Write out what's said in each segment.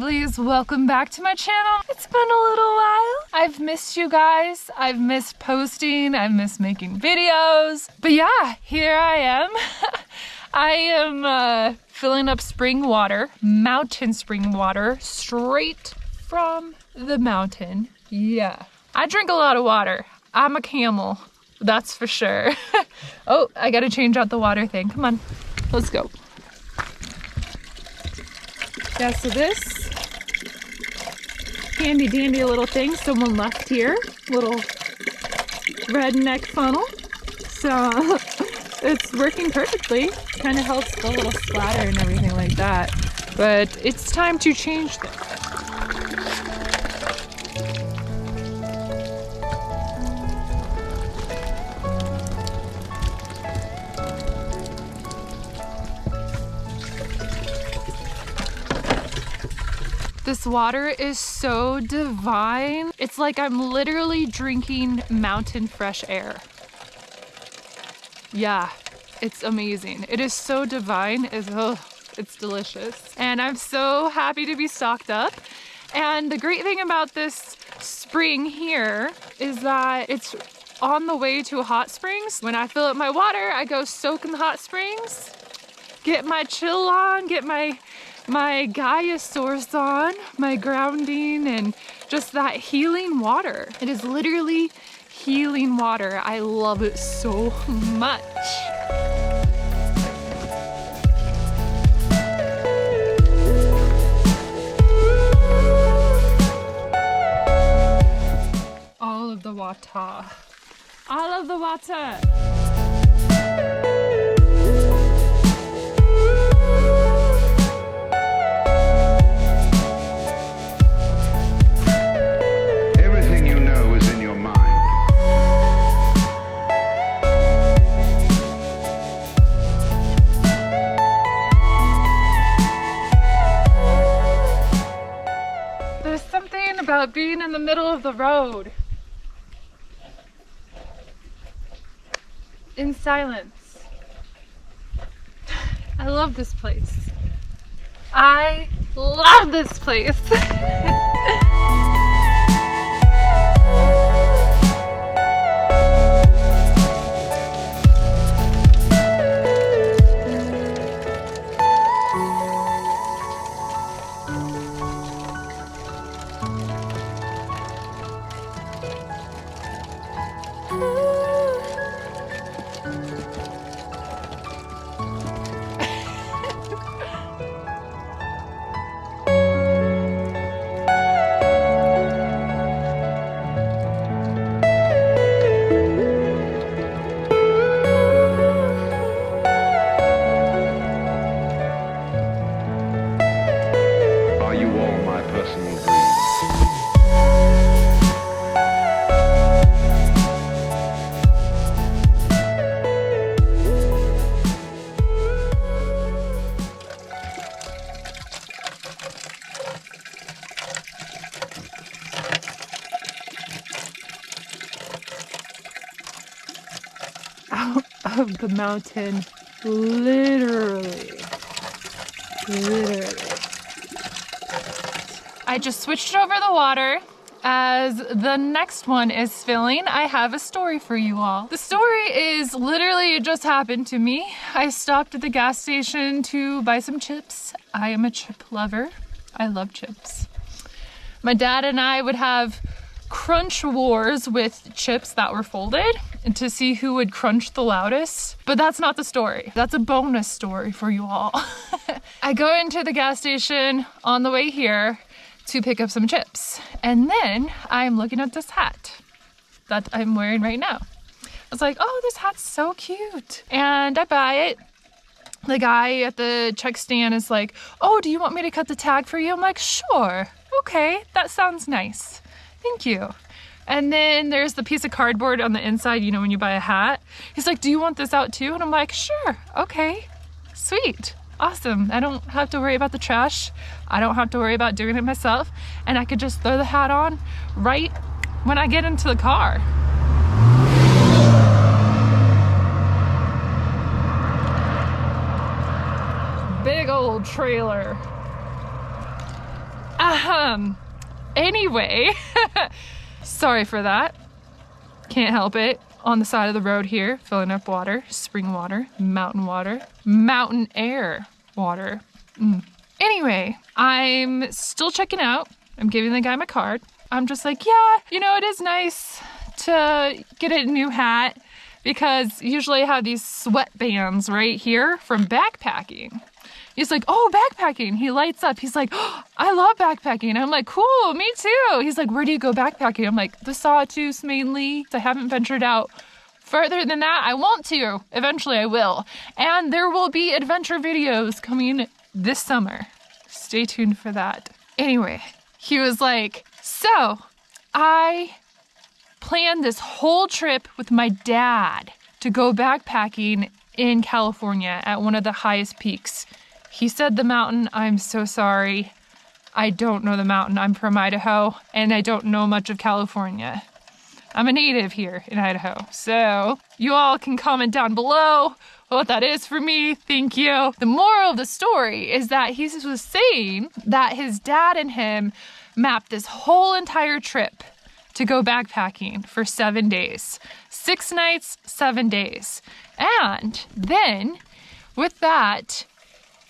lovelies, welcome back to my channel. It's been a little while. I've missed you guys. I've missed posting. I've missed making videos. But yeah, here I am. I am filling up spring water, mountain spring water, straight from the mountain. Yeah. I drink a lot of water. I'm a camel, that's for sure. Oh, I gotta change out the water thing. Come on, let's go. Yeah, so this handy dandy little thing someone left here, little redneck funnel. So it's working perfectly. Kind of helps the little splatter and everything like that. But it's time to change this. This water is so divine. It's like I'm literally drinking mountain fresh air. Yeah, it's amazing. It is so divine. It's delicious. And I'm so happy to be stocked up. And the great thing about this spring here is that it's on the way to hot springs. When I fill up my water, I go soak in the hot springs, get my chill on, get my Gaia source on, my grounding, and just that healing water. It is literally healing water. I love it so much. All of the water. All of the water. About being in the middle of the road in silence. I love this place. I love this place. Of the mountain, literally. I just switched over the water. As the next one is filling, I have a story for you all. The story is literally, it just happened to me. I stopped at the gas station to buy some chips. I am a chip lover. I love chips. My dad and I would have crunch wars with chips that were folded and to see who would crunch the loudest. But that's not the story. That's a bonus story for you all. I go into the gas station on the way here to pick up some chips. And then I'm looking at this hat that I'm wearing right now. I was like, oh, this hat's so cute. And I buy it. The guy at the check stand is like, oh, do you want me to cut the tag for you? I'm like, sure. Okay, that sounds nice. Thank you. And then there's the piece of cardboard on the inside, you know, when you buy a hat. He's like, do you want this out too? And I'm like, sure. Okay, sweet. Awesome. I don't have to worry about the trash. I don't have to worry about doing it myself. And I could just throw the hat on right when I get into the car. Big old trailer. Anyway, sorry for that. Can't help it. On the side of the road here, filling up water, spring water, mountain air water. Anyway, I'm still checking out. I'm giving the guy my card. I'm just like, yeah, you know, it is nice to get a new hat because usually I have these sweatbands right here from backpacking. He's like, oh, backpacking. He lights up. He's like, oh, I love backpacking. I'm like, cool, me too. He's like, where do you go backpacking? I'm like, the Sawtooth mainly. I haven't ventured out further than that. I want to. Eventually I will. And there will be adventure videos coming this summer. Stay tuned for that. Anyway, he was like, so I planned this whole trip with my dad to go backpacking in California at one of the highest peaks. He said the mountain. I'm so sorry. I don't know the mountain. I'm from Idaho, and I don't know much of California. I'm a native here in Idaho. So you all can comment down below what that is for me. Thank you. The moral of the story is that he was saying that his dad and him mapped this whole entire trip to go backpacking for 7 days. 6 nights, 7 days. And then with that,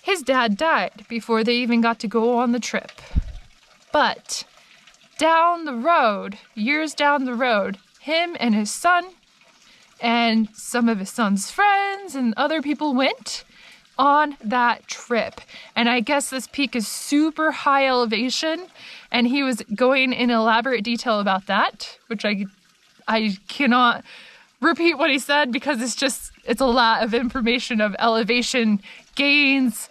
his dad died before they even got to go on the trip. But down the road, years down the road, him and his son and some of his son's friends and other people went on that trip. And I guess this peak is super high elevation, and he was going in elaborate detail about that, which I cannot repeat what he said because it's a lot of information of elevation gains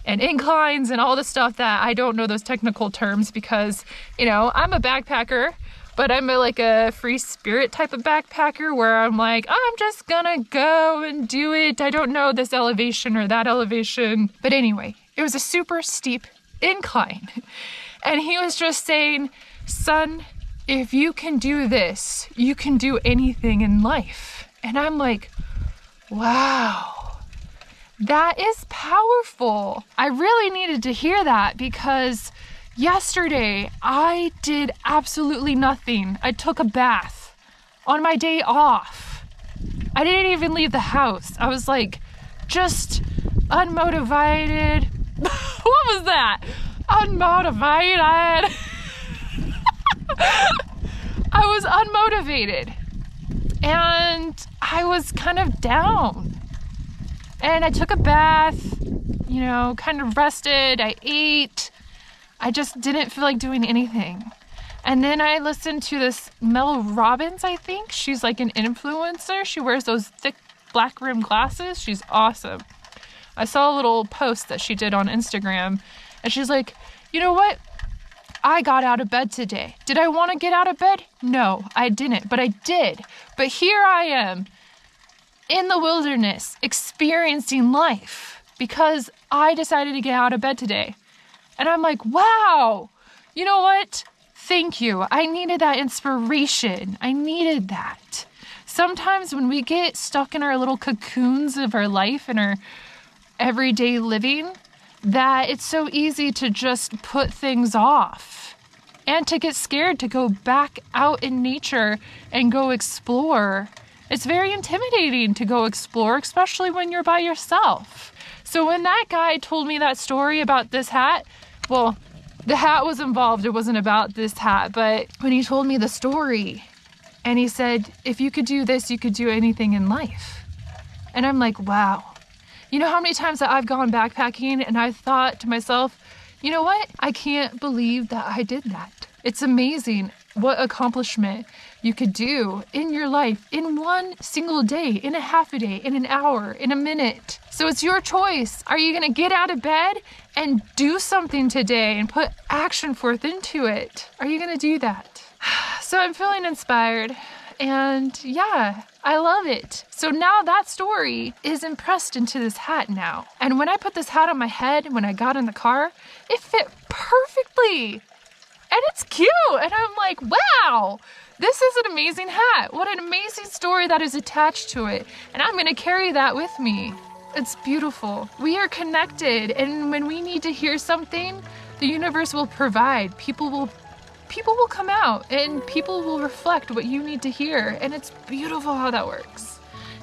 and inclines and all the stuff that I don't know those technical terms because, you know, I'm a backpacker, but I'm like a free spirit type of backpacker where I'm like, I'm just gonna go and do it. I don't know this elevation or that elevation. But anyway, it was a super steep incline. And he was just saying, son, if you can do this, you can do anything in life. And I'm like, wow. That is powerful. I really needed to hear that because yesterday I did absolutely nothing. I took a bath on my day off. I didn't even leave the house. I was like just unmotivated. What was that? Unmotivated. I was unmotivated and I was kind of down. And I took a bath, you know, kind of rested. I ate. I just didn't feel like doing anything. And then I listened to this Mel Robbins, I think. She's like an influencer. She wears those thick black rimmed glasses. She's awesome. I saw a little post that she did on Instagram. And she's like, you know what? I got out of bed today. Did I want to get out of bed? No, I didn't. But I did. But here I am. In the wilderness, experiencing life because I decided to get out of bed today. And I'm like, wow, you know what? Thank you. I needed that inspiration. I needed that. Sometimes when we get stuck in our little cocoons of our life and our everyday living, that it's so easy to just put things off and to get scared to go back out in nature and go explore. It's very intimidating to go explore, especially when you're by yourself. So when that guy told me that story about this hat, well, the hat was involved. It wasn't about this hat. But when he told me the story and he said, if you could do this, you could do anything in life. And I'm like, wow. You know how many times that I've gone backpacking and I thought to myself, you know what? I can't believe that I did that. It's amazing what accomplishment you could do in your life in one single day, in a half a day, in an hour, in a minute. So it's your choice. Are you going to get out of bed and do something today and put action forth into it? Are you going to do that? So I'm feeling inspired and yeah, I love it. So now that story is impressed into this hat now. And when I put this hat on my head, when I got in the car, it fit perfectly. And it's cute. And I'm like, wow, this is an amazing hat. What an amazing story that is attached to it. And I'm going to carry that with me. It's beautiful. We are connected. And when we need to hear something, The universe will provide. People will come out and people will reflect what you need to hear. And it's beautiful how that works.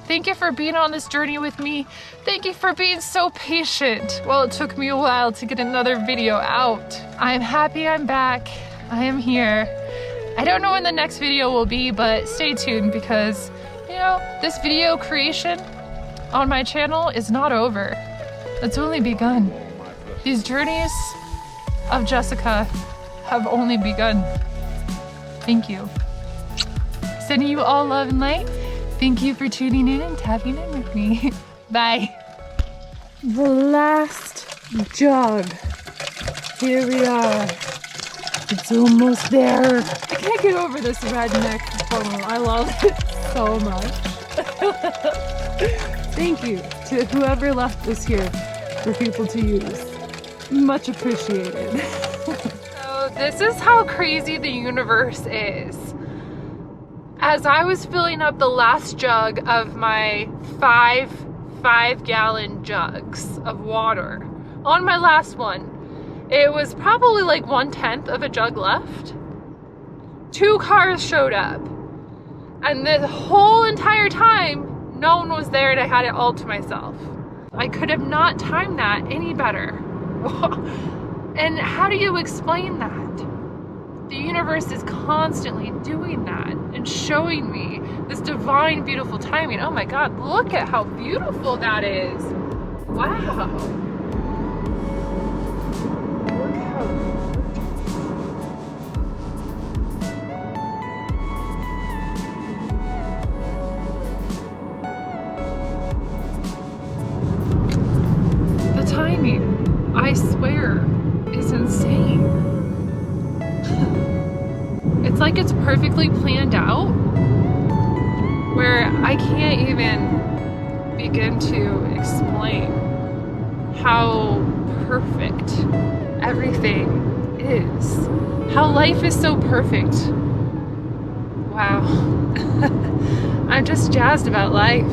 Thank you for being on this journey with me. Thank you for being so patient. Well, it took me a while to get another video out. I'm happy I'm back. I am here. I don't know when the next video will be, but stay tuned because, you know, this video creation on my channel is not over. It's only begun. These journeys of Jessica have only begun. Thank you. Sending you all love and light. Thank you for tuning in and tapping in with me. Bye. The last jug. Here we are. It's almost there. I can't get over this redneck funnel. I love it so much. Thank you to whoever left this here for people to use. Much appreciated. So this is how crazy the universe is. As I was filling up the last jug of my five gallon jugs of water, on my last one, it was probably like 1/10 of a jug left. 2 cars showed up. And the whole entire time, no one was there and I had it all to myself. I could have not timed that any better. And how do you explain that? The universe is constantly doing that and showing me this divine, beautiful timing. Oh my God, look at how beautiful that is. Wow. Look how the timing, I swear, is insane. It's like it's perfectly planned out where I can't even begin to explain how perfect everything is. How life is so perfect. Wow. I'm just jazzed about life.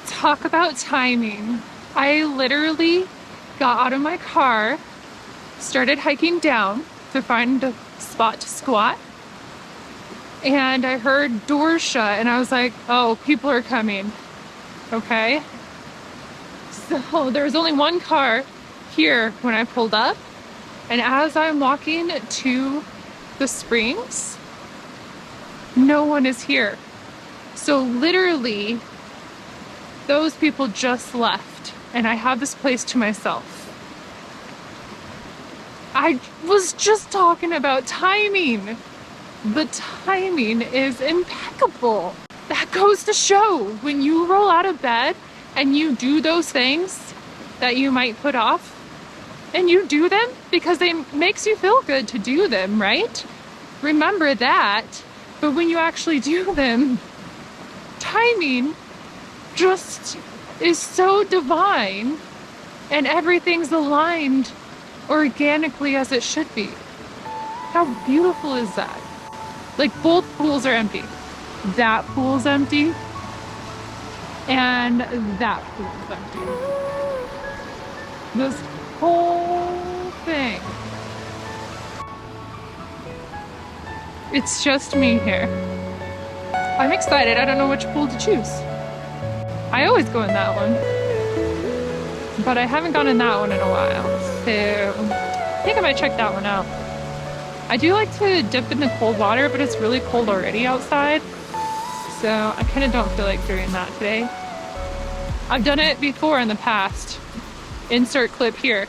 Talk about timing. I literally got out of my car, started hiking down to find a spot to squat, and I heard doors shut and I was like, oh, people are coming. Okay. So there was only one car here when I pulled up, and as I'm walking to the springs, no one is here. So literally, those people just left, and I have this place to myself. I was just talking about timing. The timing is impeccable. That goes to show when you roll out of bed and you do those things that you might put off, and you do them because it makes you feel good to do them, right? Remember that. But when you actually do them, timing just is so divine and everything's aligned organically as it should be. How beautiful is that? Like, both pools are empty. that pool's empty, and that pool's empty. This whole thing. It's just me here. I'm excited. I don't know which pool to choose. I always go in that one, but I haven't gone in that one in a while, so I think I might check that one out. I do like to dip in the cold water, but it's really cold already outside, so I kind of don't feel like doing that today. I've done it before in the past. Insert clip here.